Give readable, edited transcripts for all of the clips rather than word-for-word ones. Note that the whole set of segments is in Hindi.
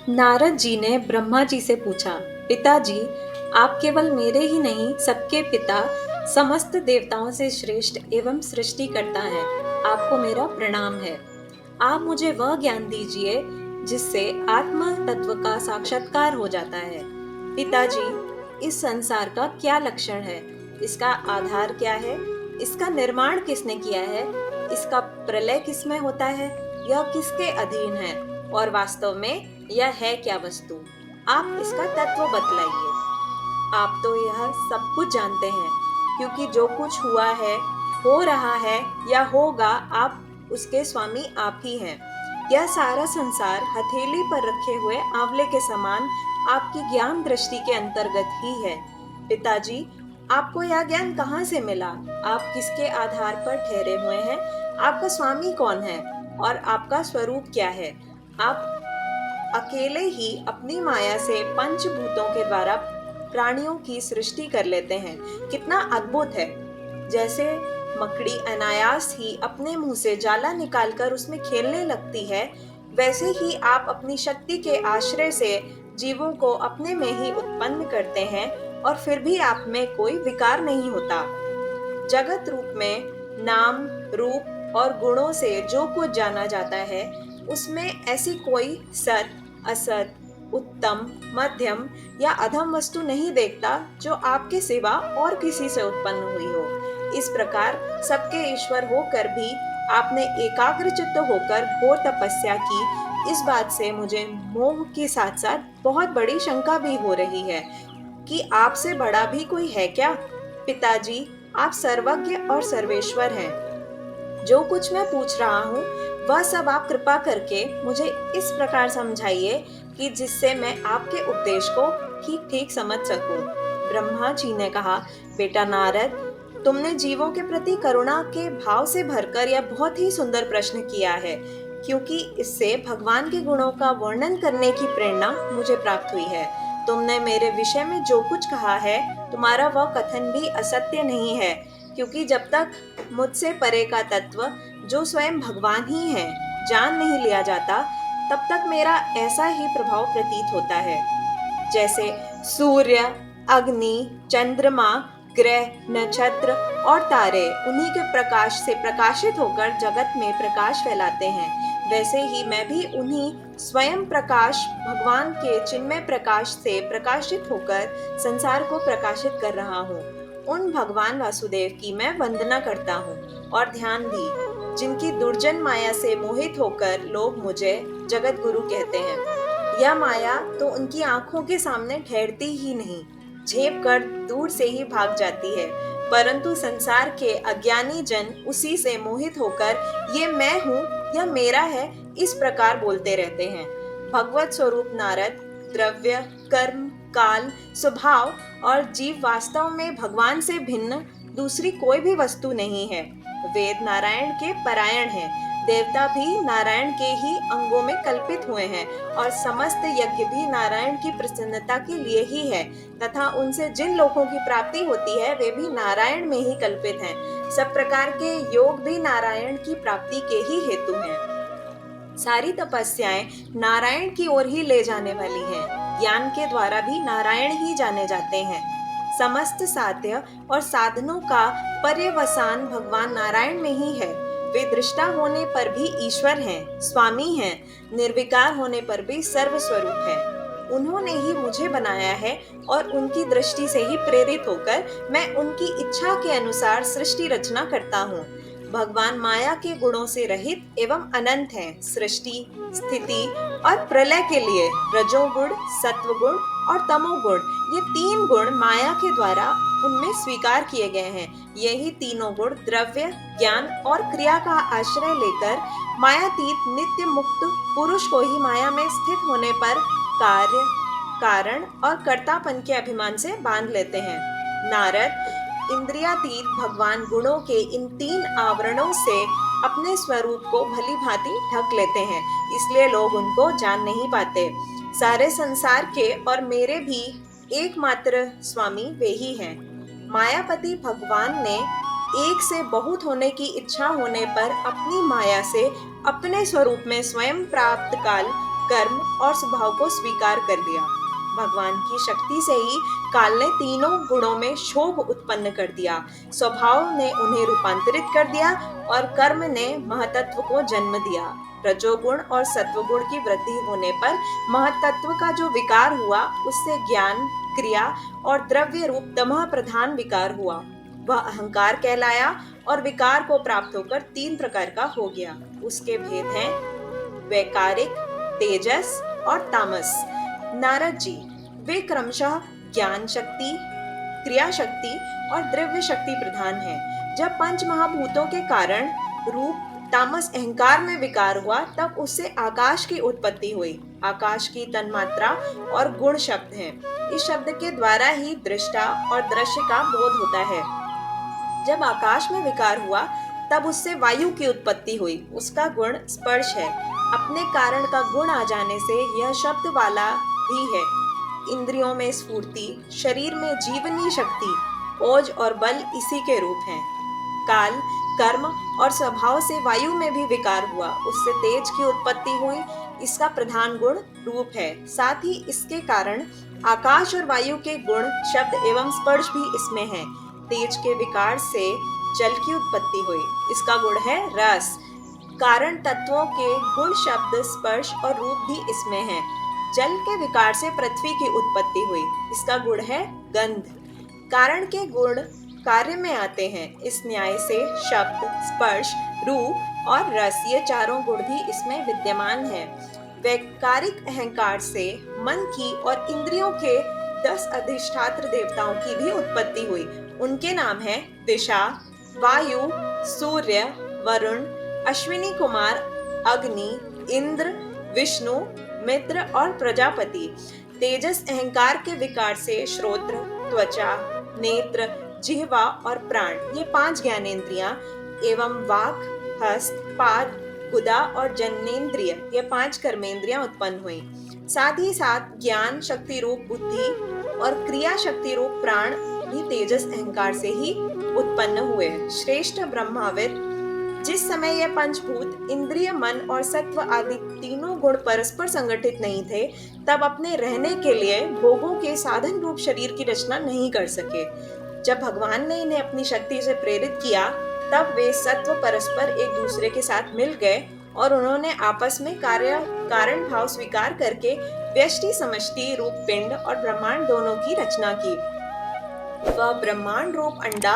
नारद जी ने ब्रह्मा जी से पूछा, पिताजी, आप केवल मेरे ही नहीं सबके पिता, समस्त देवताओं से श्रेष्ठ एवं सृष्टिकर्ता हैं। आपको मेरा प्रणाम है। आप मुझे वह ज्ञान दीजिए जिससे आत्म तत्व का साक्षात्कार हो जाता है। पिताजी, इस संसार का क्या लक्षण है? इसका आधार क्या है? इसका निर्माण किसने किया है? इसका प्रलय किसमें होता है? यह किसके अधीन है? और वास्तव में यह है क्या वस्तु? आप इसका तत्व बतलाइए। आप तो यह सब कुछ जानते हैं, क्योंकि जो कुछ हुआ है, हो रहा है या होगा, आप उसके स्वामी आप ही हैं। यह सारा संसार हथेली पर रखे हुए आंवले के समान आपकी ज्ञान दृष्टि के अंतर्गत ही है। पिताजी, आपको यह ज्ञान कहाँ से मिला? आप किसके आधार पर ठहरे हुए हैं? आपका स्वामी कौन है और आपका स्वरूप क्या है? आप अकेले ही अपनी माया से पंचभूतों के द्वारा प्राणियों की सृष्टि कर लेते हैं। कितना अद्भुत है! जैसे मकड़ी अनायास ही अपने मुंह से जाला निकालकर उसमें खेलने लगती है, वैसे ही आप अपनी शक्ति के आश्रय से जीवों को अपने में ही उत्पन्न करते हैं और फिर भी आप में कोई विकार नहीं होता। जगत रूप में नाम, रूप और गुणों से जो कुछ जाना जाता है, उसमें ऐसी कोई सत, असत, उत्तम, मध्यम या अधम वस्तु नहीं देखता जो आपके सिवा और किसी से उत्पन्न हुई हो। इस प्रकार सबके ईश्वर होकर भी आपने एकाग्रचित्त होकर घोर तपस्या की। इस बात से मुझे मोह के साथ साथ बहुत बड़ी शंका भी हो रही है कि आपसे बड़ा भी कोई है क्या? पिताजी, आप सर्वज्ञ और सर्वेश्वर हैं। जो कुछ मैं पूछ रहा हूँ वह सब आप कृपा करके मुझे इस प्रकार समझाइए कि जिससे मैं आपके उपदेश को ठीक ठीक समझ सकूं। ब्रह्मा जी ने कहा, बेटा नारद, तुमने जीवों के प्रति करुणा के भाव से भरकर यह बहुत ही सुंदर प्रश्न किया है, क्योंकि इससे भगवान के गुणों का वर्णन करने की प्रेरणा मुझे प्राप्त हुई है। तुमने मेरे विषय में जो कुछ कहा है, तुम्हारा वह कथन भी असत्य नहीं है, क्योंकि जब तक मुझसे परे का तत्व, जो स्वयं भगवान ही है, जान नहीं लिया जाता, तब तक मेरा ऐसा ही प्रभाव प्रतीत होता है। जैसे सूर्य, अग्नि, चंद्रमा, ग्रह, नक्षत्र और तारे उन्हीं के प्रकाश से प्रकाशित होकर जगत में प्रकाश फैलाते हैं, वैसे ही मैं भी उन्हीं स्वयं प्रकाश भगवान के चिन्मय प्रकाश से प्रकाशित होकर संसार को प्रकाशित कर रहा हूँ। उन भगवान वासुदेव की मैं वंदना करता हूँ और ध्यान भी, जिनकी दुर्जन माया से मोहित होकर लोग मुझे जगत गुरु कहते हैं। यह माया तो उनकी आंखों के सामने ठहरती ही नहीं, झेप कर दूर से ही भाग जाती है, परंतु संसार के अज्ञानी जन उसी से मोहित होकर ये मैं हूँ, यह मेरा है, इस प्रकार बोलते रहते हैं। भगवत स्वरूप नारद, द्रव्य, कर्म, काल, स्वभाव और जीव वास्तव में भगवान से भिन्न दूसरी कोई भी वस्तु नहीं है। वेद नारायण के परायण हैं, देवता भी नारायण के ही अंगों में कल्पित हुए हैं और समस्त यज्ञ भी नारायण की प्रसन्नता के लिए ही है, तथा उनसे जिन लोगों की प्राप्ति होती है वे भी नारायण में ही कल्पित हैं। सब प्रकार के योग भी नारायण की प्राप्ति के ही हेतु हैं। सारी तपस्याएं नारायण की ओर ही ले जाने वाली हैं। ज्ञान के द्वारा भी नारायण ही जाने जाते हैं। समस्त साध्य और साधनों का पर्यवसान भगवान नारायण में ही है। वे दृष्टा होने पर भी ईश्वर हैं, स्वामी हैं, निर्विकार होने पर भी सर्वस्वरूप हैं। उन्होंने ही मुझे बनाया है और उनकी दृष्टि से ही प्रेरित होकर मैं उनकी इच्छा के अनुसार सृष्टि रचना करता हूँ। भगवान माया के गुणों से रहित एवं अनंत हैं। सृष्टि, स्थिति और प्रलय के लिए रजोगुण, सत्वगुण और तमोगुण, ये तीन गुण माया के द्वारा उनमें स्वीकार किए गए हैं। यही तीनों गुण द्रव्य, ज्ञान और क्रिया का आश्रय लेकर मायातीत नित्य मुक्त पुरुष को ही माया में स्थित होने पर कार्य, कारण और कर्तापन के अभिमान से बांध लेते हैं। नारद, इंद्रियातीत भगवान गुणों के इन तीन आवरणों से अपने स्वरूप को भली भांति ढक लेते हैं, इसलिए लोग उनको जान नहीं पाते। सारे संसार के और मेरे भी एकमात्र स्वामी वे ही हैं। मायापति भगवान ने एक से बहुत होने की इच्छा होने पर अपनी माया से अपने स्वरूप में स्वयं प्राप्त काल कर्म और स्वभाव को स्वीकार कर लिया। भगवान की शक्ति से ही काल ने तीनों गुणों में क्षोभ उत्पन्न कर दिया। स्वभाव ने उन्हें रूपांतरित कर दिया और कर्म ने महतत्व को जन्म दिया। रजोगुण और सत्वगुण की वृद्धि होने पर महतत्व का जो विकार हुआ, उससे ज्ञान, क्रिया और द्रव्य रूप तमह प्रधान विकार हुआ। वह अहंकार कहलाया और विकार को प्राप्त होकर 3 प्रकार का हो गया। उसके भेद हैं वैकारिक, तेजस और तामस। नारद जी, वे क्रमशः ज्ञान शक्ति, क्रिया शक्ति और द्रव्य शक्ति प्रधान हैं। जब पंच महाभूतों के कारण रूप तामस अहंकार में विकार हुआ, तब उससे आकाश की उत्पत्ति हुई। आकाश की तन्मात्रा और गुण शब्द हैं। इस शब्द के द्वारा ही दृष्टा और दृश्य का बोध होता है। जब आकाश में विकार हुआ, तब उससे वायु की उत्पत्ति हुई। उसका गुण स्पर्श है। अपने कारण का गुण आ जाने से यह शब्द वाला भी है। इंद्रियों में स्फूर्ति, शरीर में जीवनी शक्ति, ओज और बल इसी के रूप हैं। काल, कर्म और स्वभाव से वायु में भी विकार हुआ, उससे तेज की उत्पत्ति हुई। इसका प्रधान गुण रूप है। साथ ही इसके कारण आकाश और वायु के गुण, शब्द एवं स्पर्श भी इसमें है। तेज के विकार से जल की उत्पत्ति हुई। इसका गुण है रस। कारण तत्वों के गुण, शब्द, स्पर्श और रूप भी इसमें है। जल के विकार से पृथ्वी की उत्पत्ति हुई। इसका गुण है गंध। कारण के गुण कार्य में आते हैं। इस न्याय से शब्द, स्पर्श, रूप और रस, ये चारों गुण भी इसमें विद्यमान हैं। वैकारिक अहंकार से मन की और इंद्रियों के 10 अधिष्ठात्र देवताओं की भी उत्पत्ति हुई। उनके नाम हैं दिशा, वायु, सूर्य, वरुण, अश्विनी कुमार, अग्नि, इंद्र, विष्णु, मित्र और प्रजापति। तेजस अहंकार के विकार से श्रोत्र, त्वचा, नेत्र, जिह्वा और प्राण, ये 5 ज्ञानेंद्रियां एवं वाक, हस्त, पाद, गुदा और जनेंद्रिय, ये 5 कर्मेंद्रियां उत्पन्न हुई। साथ ही साथ ज्ञान शक्ति रूप बुद्धि और क्रिया शक्ति रूप प्राण भी तेजस अहंकार से ही उत्पन्न हुए। श्रेष्ठ ब्रह्माविद, जिस समय यह पंचभूत, इंद्रिय, मन और सत्व आदि तीनों गुण परस्पर संगठित नहीं थे, तब अपने रहने के लिए भोगों के साधन रूप शरीर की रचना नहीं कर सके। जब भगवान ने इन्हें अपनी शक्ति से प्रेरित किया, तब वे सत्व परस्पर एक दूसरे के साथ मिल गए और उन्होंने आपस में कार्य कारण भाव स्वीकार करके व्यष्टि समष्टि रूप पिंड और ब्रह्मांड दोनों की रचना की। वह ब्रह्मांड रूप अंडा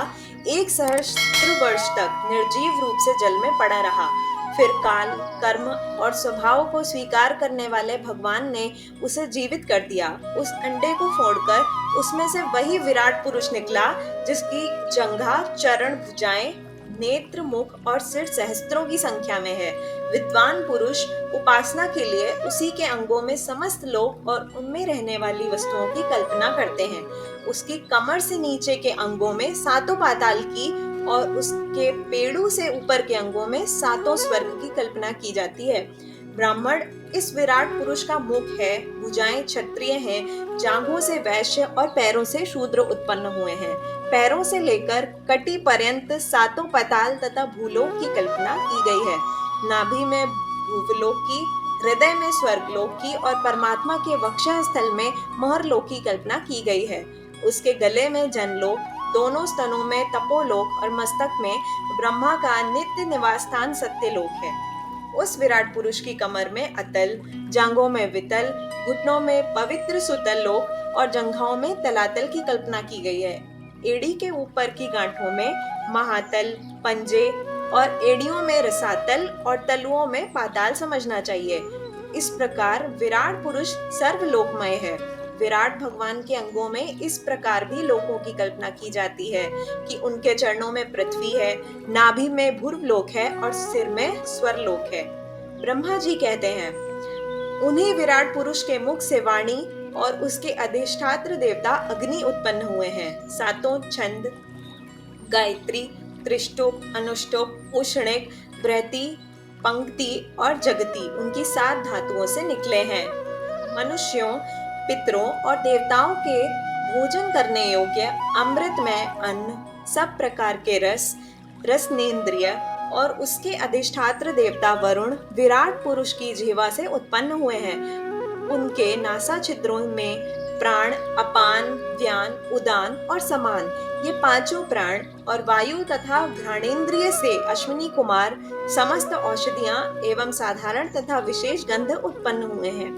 1 सहस्त्र वर्ष तक निर्जीव रूप से जल में पड़ा रहा। फिर काल, कर्म और स्वभाव को स्वीकार करने वाले भगवान ने उसे जीवित कर दिया। उस अंडे को फोड़कर उसमें से वही विराट पुरुष निकला, जिसकी जंघा, चरण, भुजाएं, नेत्र, मुख और सिर सहस्त्रों की संख्या में है। विद्वान पुरुष उपासना के लिए उसी के अंगों में समस्त लोक और उनमें रहने वाली वस्तुओं की कल्पना करते हैं। उसकी कमर से नीचे के अंगों में 7 पाताल की और उसके पेड़ों से ऊपर के अंगों में 7 स्वर्ग की कल्पना की जाती है। ब्राह्मण इस विराट पुरुष का मुख है, भुजाएं क्षत्रिय हैं, जांघों से वैश्य और पैरों से शूद्र उत्पन्न हुए हैं। पैरों से लेकर कटी पर्यंत 7 पाताल तथा भूलोक की कल्पना की गई है। नाभि में भूवलोक की, हृदय में स्वर्गलोक की और परमात्मा के वक्षः स्थल में महरलोक की कल्पना की गई है। उसके गले में जनलोक, दोनों स्तनों में तपोलोक और मस्तक में ब्रह्मा का नित्य निवास स्थान सत्यलोक है। उस विराट पुरुष की कमर में अतल, जांघों में वितल, घुटनों में पवित्र सुतल लोक और जंघाओं में तलातल की कल्पना की गई है। एड़ी के ऊपर की गांठों में महातल, पंजे और एड़ियों में रसातल और तलुओं में पाताल समझना चाहिए। इस प्रकार विराट पुरुष सर्वलोकमय है। विराट भगवान के अंगों में इस प्रकार भी लोकों की कल्पना की जाती है कि उनके चरणों में पृथ्वी है, नाभि में भूर्वलोक है और सिर में स्वरलोक है। ब्रह्मा जी कहते हैं, उन्हीं विराट पुरुष के मुख से वाणी और उसके अधिष्ठात्र देवता अग्नि उत्पन्न हुए हैं। 7 छंद गायत्री, त्रिष्टुप, अनुष्टुप, उष्णिक, बृहति, पंक्ति और जगति उनकी 7 धातुओं से निकले हैं। मनुष्यों, पितरों और देवताओं के भोजन करने योग्य अमृतमय अन्न, सब प्रकार के रस, रसनेन्द्रिय और उसके अधिष्ठात्र देवता वरुण विराट पुरुष की जीवा से उत्पन्न हुए हैं। उनके नासा छिद्रों में प्राण, अपान, व्यान, उदान और समान, ये पांचों प्राण और वायु तथा घ्राणेन्द्रिय से अश्विनी कुमार समस्त औषधियां एवं साधारण तथा विशेष गंध उत्पन्न हुए हैं।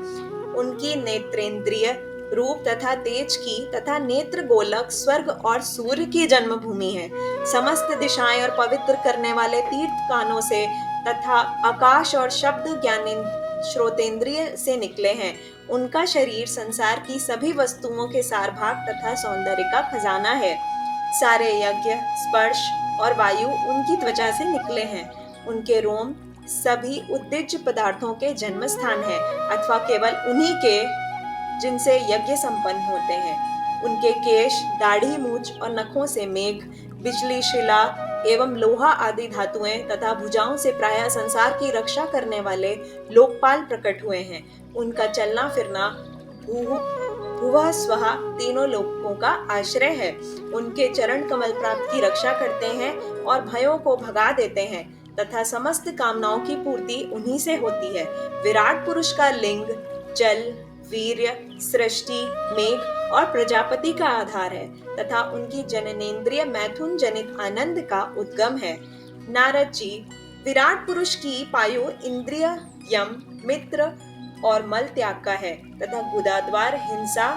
उनकी नेत्रेंद्रिय रूप तथा तेज की तथा नेत्र गोलक स्वर्ग और सूर्य की जन्मभूमि है। समस्त दिशाएं और पवित्र करने वाले तीर्थ कानों से तथा आकाश और शब्द श्रोतेंद्रिय से निकले हैं। उनका शरीर संसार की सभी वस्तुओं के सारभाग तथा सौंदर्य का खजाना है। सारे यज्ञ, स्पर्श और वायु उनकी त्वचा से निकले हैं। उनके रोम सभी उद्दिज पदार्थों के जन्म स्थान है अथवा केवल उन्हीं के जिनसे यज्ञ संपन्न होते हैं। उनके केश, दाढ़ी, मूछ और नखों से मेघ, बिजली, शिला एवं लोहा आदि धातुएं तथा भुजाओं से प्रायः संसार की रक्षा करने वाले लोकपाल प्रकट हुए हैं। उनका चलना फिरना भुवः स्वः तीनों लोकों का आश्रय है। उनके चरण कमल प्राप्त की रक्षा करते हैं और भयों को भगा देते हैं तथा समस्त कामनाओं की पूर्ति उन्हीं से होती है। विराट पुरुष का लिंग जल, वीर्य, सृष्टि, मेघ और प्रजापति का आधार है तथा उनकी जननेन्द्रिय मैथुन जनित आनंद का उद्गम है। नारद जी, विराट पुरुष की पायु इंद्रिय, यम, मित्र और मल त्याग का है तथा गुदाद्वार हिंसा,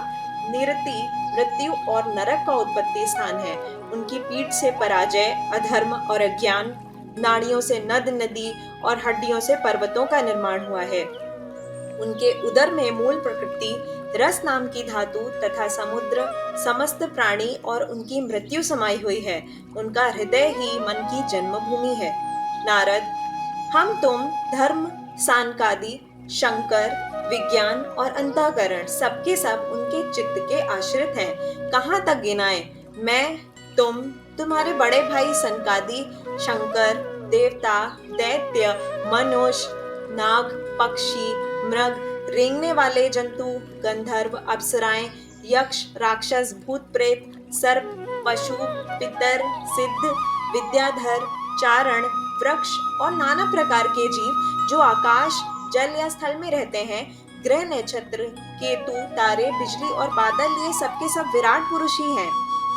निरति, मृत्यु और नरक का उत्पत्ति स्थान है। उनकी पीठ से पराजय, अधर्म और अज्ञान, नाड़ियों से नद नदी और हड्डियों से पर्वतों का निर्माण हुआ है। उनके उदर में मूल प्रकृति, रस नाम की धातु तथा समुद्र, समस्त प्राणी और उनकी मृत्यु समाई हुई है। उनका हृदय ही मन की जन्मभूमि है। नारद, हम तुम धर्म, सांकादि, शंकर, विज्ञान और अंतःकरण सबके सब उनके चित्त के आश्रित हैं। कहाँ तक गिनाएं? मैं, तुम, तुम्हारे बड़े भाई सनकादि, शंकर, देवता, दैत्य, मनुष्य, नाग, पक्षी, मृग, रेंगने वाले जंतु, गंधर्व, अप्सराएं, यक्ष, राक्षस, भूत प्रेत, सर्प, पशु, पितर, सिद्ध, विद्याधर, चारण, वृक्ष और नाना प्रकार के जीव जो आकाश, जल या स्थल में रहते हैं, ग्रह, नक्षत्र, केतु, तारे, बिजली और बादल, ये सबके सब विराट पुरुष ही हैं।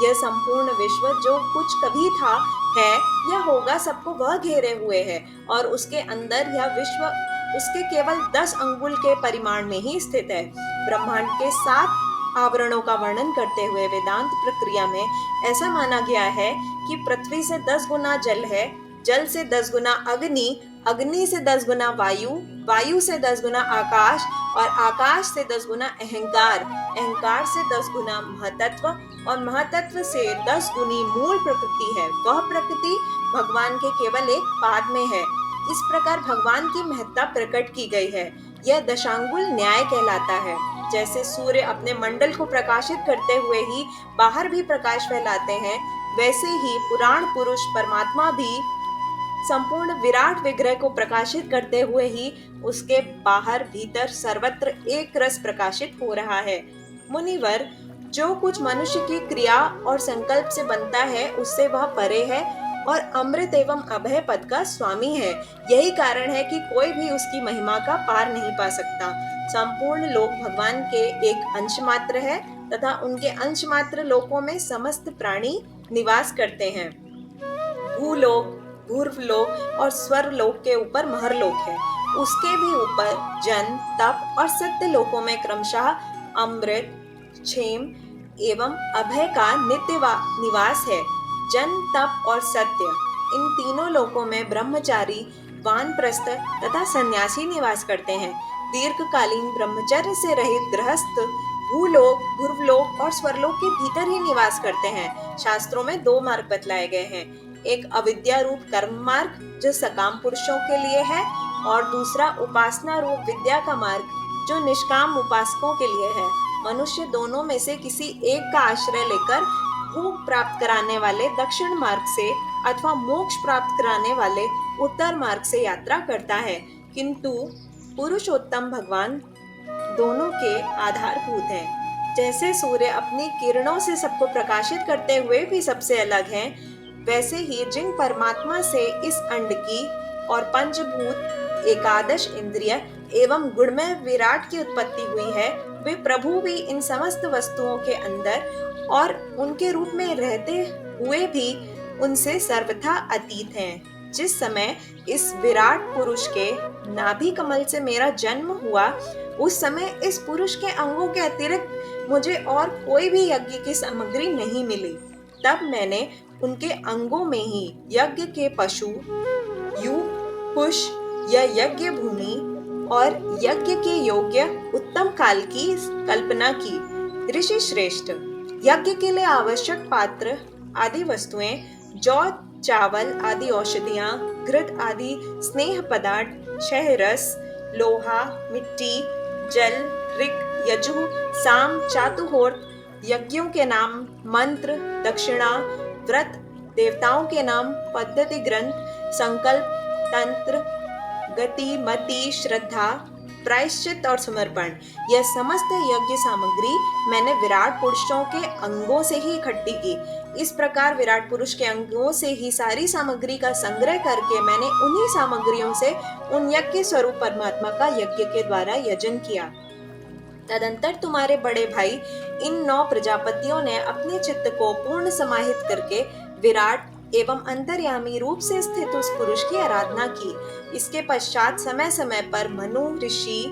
यह संपूर्ण विश्व जो कुछ कभी था, है या होगा, सबको वह घेरे हुए है और उसके अंदर यह विश्व उसके केवल 10 अंगुल के परिमाण में ही स्थित है। ब्रह्मांड के 7 आवरणों का वर्णन करते हुए वेदांत प्रक्रिया में ऐसा माना गया है कि पृथ्वी से 10 गुना जल है, जल से 10 गुना अग्नि, अग्नि से 10 गुना वायु, वायु से 10 गुना आकाश और आकाश से 10 गुना अहंकार, अहंकार से 10 गुना महतत्व और महतत्व से 10 गुनी मूल प्रकृति है। वह प्रकृति भगवान के केवल एक पाद में है। इस प्रकार भगवान की महत्ता प्रकट की गई है। यह दशांगुल न्याय कहलाता है। जैसे सूर्य अपने मंडल को प्रकाशित करते हुए ही बाहर भी प्रकाश फैलाते हैं, वैसे ही पुराण पुरुष परमात्मा भी संपूर्ण विराट विग्रह को प्रकाशित करते हुए ही उसके बाहर भीतर सर्वत्र एक रस प्रकाशित हो रहा है। मुनिवर, जो कुछ मनुष्य की क्रिया और संकल्प से बनता है उससे वह परे है और अमृत एवं अभय पद का स्वामी है। यही कारण है कि कोई भी उसकी महिमा का पार नहीं पा सकता। संपूर्ण लोक भगवान के एक अंश मात्र है तथा उनके अंश मात्र लोकों में समस्त प्राणी निवास करते हैं। भूलोक, भूर्वलोक और स्वर्लोक के ऊपर महरलोक है। उसके भी ऊपर जन, तप और सत्य लोकों में क्रमशः अमृत, क्षेम एवं अभय का नित्य निवास है। जन, तप और सत्य, इन तीनों लोकों में ब्रह्मचारी, वानप्रस्थ तथा सन्यासी निवास करते हैं। दीर्घकालीन ब्रह्मचर्य से रहित गृहस्थ भूलोक, भूर्वलोक और स्वरलोक के भीतर ही निवास करते हैं। शास्त्रों में 2 मार्ग बतलाए गए हैं, एक अविद्या रूप कर्म मार्ग जो सकाम पुरुषों के लिए है और दूसरा उपासना रूप विद्या का मार्ग जो निष्काम उपासकों के लिए है। मनुष्य दोनों में से किसी एक का आश्रय लेकर भोग प्राप्त कराने वाले दक्षिण मार्ग से अथवा मोक्ष प्राप्त कराने वाले उत्तर मार्ग से यात्रा करता है, किंतु पुरुषोत्तम भगवान दोनों के आधारभूत हैं। जैसे सूर्य अपनी किरणों से सबको प्रकाशित करते हुए भी सबसे अलग हैं, वैसे ही जिन परमात्मा से इस अंड की और पंचभूत एकादश इंद्रिय एवं गुणमय विराट की उत्पत्ति हुई है, वे प्रभु भी इन समस्त वस्तुओं के अंदर और उनके रूप में रहते हुए भी उनसे सर्वथा अतीत हैं। जिस समय इस विराट पुरुष के नाभि कमल से मेरा जन्म हुआ, उस समय इस पुरुष के अंगों के अतिरिक्त मुझे और कोई भी यज्ञ की सामग्री नहीं मिली। तब मैंने उनके अंगों में ही यज्ञ के पशु, युग, कुश या यज्ञ भूमि और यज्ञ के योग्य उत्तम काल की कल्पना की। ऋषि श्रेष्ठ, यज्ञ के लिए आवश्यक पात्र आदि वस्तुएं, जौ, चावल आदि औषधियां, घृत आदि स्नेह पदार्थ, शहरस, लोहा, मिट्टी, जल, ऋक, यजु, साम, चातुहोर, यज्ञों के नाम, मंत्र, दक्षिणा, व्रत, देवताओं के नाम, पद्धति ग्रंथ, संकल्प, तंत्र, गति, मति, श्रद्धा, प्रायश्चित और समर्पण, यह समस्त यज्ञ सामग्री मैंने विराट पुरुषों के अंगों से ही इकट्ठी की। इस प्रकार विराट पुरुष के अंगों से ही सारी सामग्री का संग्रह करके मैंने उन्हीं सामग्रियों से उन यज्ञ स्वरूप परमात्मा का यज्ञ के द्वारा यजन किया। तदंतर तुम्हारे बड़े भाई इन 9 प्रजापतियों ने अपने चित्त को पूर्ण समाहित करके विराट एवं अंतर्यामी रूप से स्थित उस पुरुष की आराधना की। इसके पश्चात समय समय पर मनु, ऋषि,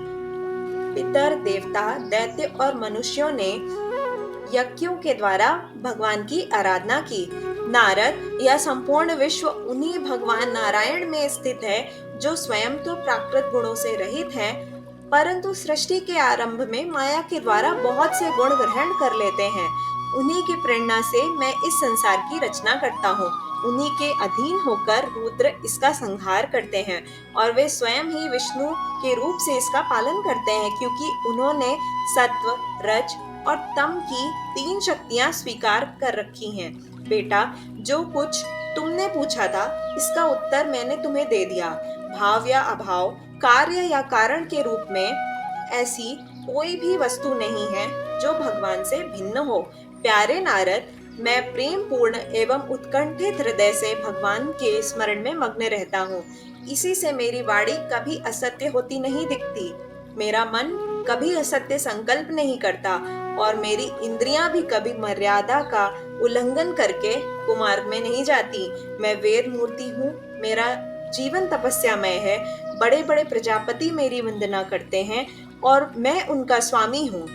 पितर, देवता, दैत्य और मनुष्यों ने यज्ञों के द्वारा भगवान की आराधना की। नारद, यह संपूर्ण विश्व उन्हीं भगवान नारायण में स्थित है, जो स्वयं तो प्राकृत गुणों से रहित है, परंतु सृष्टि के आरंभ में माया के द्वारा बहुत से गुण ग्रहण कर लेते हैं। उन्हीं की प्रेरणा से मैं इस संसार की रचना करता हूँ। उन्हीं के अधीन होकर रुद्र इसका संहार करते हैं और वे स्वयं ही विष्णु के रूप से इसका पालन करते हैं, क्योंकि उन्होंने सत्व, रज और तम की 3 शक्तियां स्वीकार कर रखी हैं। बेटा, जो कुछ तुमने पूछा था, इसका उत्तर मैंने तुम्हें दे दिया। भाव या अभाव, कार्य या कारण के रूप में ऐसी कोई भी वस्तु नहीं है जो भगवान से भिन्न हो। प्यारे नारद, मैं प्रेम पूर्ण एवं उत्कंठित हृदय से भगवान के स्मरण में मग्न रहता हूँ। इसी से मेरी वाणी कभी असत्य होती नहीं दिखती, मेरा मन कभी असत्य संकल्प नहीं करता और मेरी इंद्रियां भी कभी मर्यादा का उल्लंघन करके कुमार्ग में नहीं जाती। मैं वेद मूर्ति हूँ, मेरा जीवन तपस्यामय है। बड़े बड़े प्रजापति मेरी वंदना करते हैं और मैं उनका स्वामी हूँ।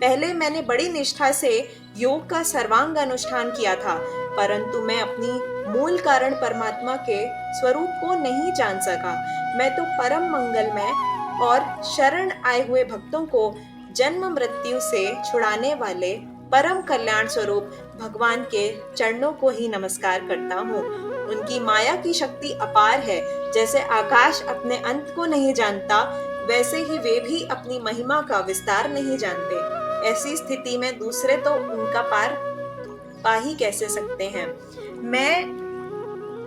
पहले मैंने बड़ी निष्ठा से योग का सर्वांग अनुष्ठान किया था, परंतु मैं अपनी मूल कारण परमात्मा के स्वरूप को नहीं जान सका। मैं तो परम मंगलमय और शरण आए हुए भक्तों को जन्म मृत्यु से छुड़ाने वाले परम कल्याण स्वरूप भगवान के चरणों को ही नमस्कार करता हूँ। उनकी माया की शक्ति अपार है। जैसे आकाश अपने अंत को नहीं जानता, वैसे ही वे भी अपनी महिमा का विस्तार नहीं जानते। ऐसी स्थिति में दूसरे तो उनका पार पा ही कैसे सकते हैं। मैं,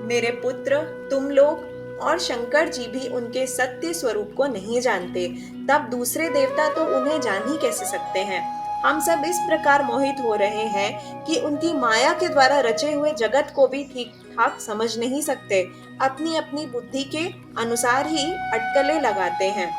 मेरे पुत्र, तुम लोग और शंकर जी भी उनके सत्य स्वरूप को नहीं जानते, तब दूसरे देवता तो उन्हें जान ही कैसे सकते हैं। हम सब इस प्रकार मोहित हो रहे हैं कि उनकी माया के द्वारा रचे हुए जगत को भी ठीक ठाक समझ नहीं सकते। अपनी अपनी बुद्धि के अनुसार ही अटकलें लगाते हैं।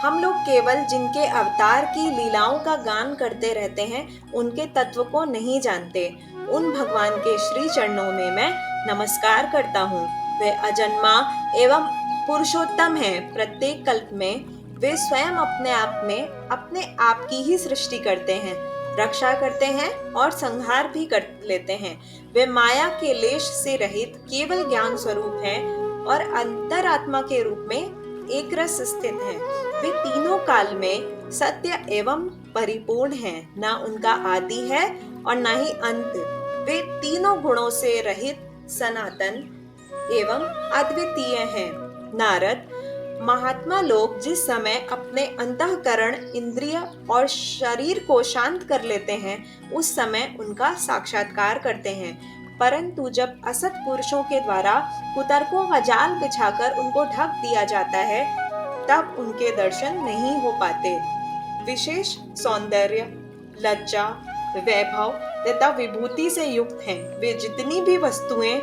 हम लोग केवल जिनके अवतार की लीलाओं का गान करते रहते हैं, उनके तत्व को नहीं जानते। उन भगवान के श्री चरणों में मैं नमस्कार करता हूँ। वे अजन्मा एवं पुरुषोत्तम हैं। प्रत्येक कल्प में वे स्वयं अपने आप की ही सृष्टि करते हैं, रक्षा करते हैं और संहार भी कर लेते हैं। वे माया के लेश से रहित केवल ज्ञान स्वरूप हैं और अंतरात्मा के रूप में एक रस स्थित हैं। वे तीनों काल में सत्य एवं परिपूर्ण हैं, ना उनका आदि है और ना ही अंत। वे तीनों गुणों से रहित सनातन एवं अद्वितीय हैं। नारद, महात्मा लोग जिस समय अपने अंतःकरण, इंद्रिय और शरीर को शांत कर लेते हैं, उस समय उनका साक्षात्कार करते हैं, परंतु जब असत पुरुषों के द्वारा कुतर्कों का जाल बिछाकर उनको ढक दिया जाता है, तब उनके दर्शन नहीं हो पाते। विशेष सौंदर्य, लज्जा, वैभव तथा विभूति से युक्त हैं। वे जितनी भी वस्तुएं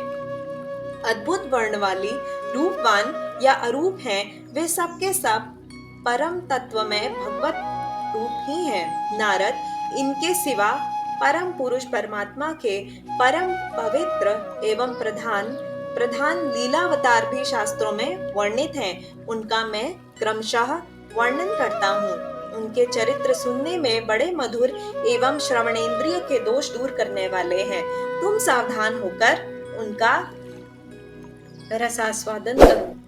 अद्भुत वर्ण वाली, रूपवान या अरूप हैं, वे सब के सब परम तत्व में भगवत रूप ही हैं। नारद इनके सिवा परम पुरुष परमात्मा के परम पवित्र एवं प्रधान लीलावतार भी शास्त्रों में वर्णित हैं। उनका मैं क्रमशः वर्णन करता हूँ। उनके चरित्र सुनने में बड़े मधुर एवं श्रवणेंद्रिय के दोष दूर करने वाले हैं। तुम सावधान होकर उनका रसास्वादन करो।